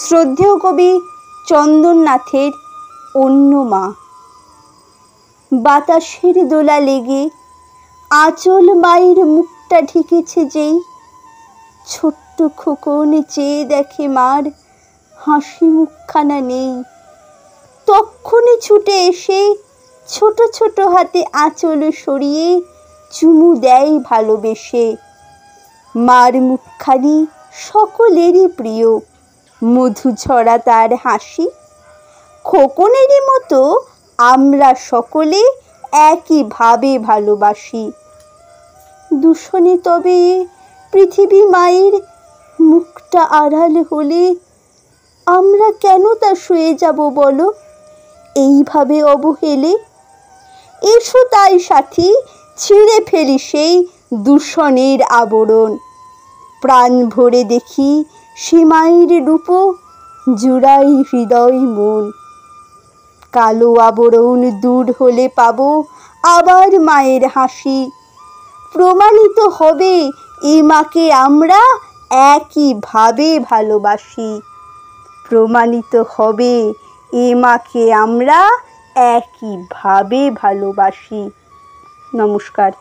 শ্রদ্ধেয় কবি চন্দননাথের অন্য মা। বাতাসের দোলা লেগে আঁচল মায়ের মুখটা ঢেকেছে যেই, ছোট্ট খোকন চেয়ে দেখে মার হাসি মুখখানা নেই। তক্ষুনি ছুটে এসে ছোট ছোট হাতে আঁচল সরিয়ে চুমু দেয় ভালোবেসে। মার মুখখানি সকলেরই প্রিয়, মধু ঝরা তার হাসি। খোকনেরই মতো আমরা সকলে একইভাবে ভালোবাসি। দূষণে তবে পৃথিবী মায়ের মুখটা আড়াল হলে আমরা কেন তা সয়ে যাব বলো এইভাবে অবহেলে? এসো তাই সাথী, ছিঁড়ে ফেলি সেই দূষণের আবরণ। প্রাণ ভরে দেখি সে মায়ের রূপ, জুড়াই হৃদয় মন। কালো আবরণ দূর হলে পাবো আবার মায়ের হাসি। প্রমাণিত হবে এ মাকে আমরা একইভাবে ভালোবাসি। প্রমাণিত হবে এ মাকে আমরা একইভাবে ভালোবাসি। নমস্কার।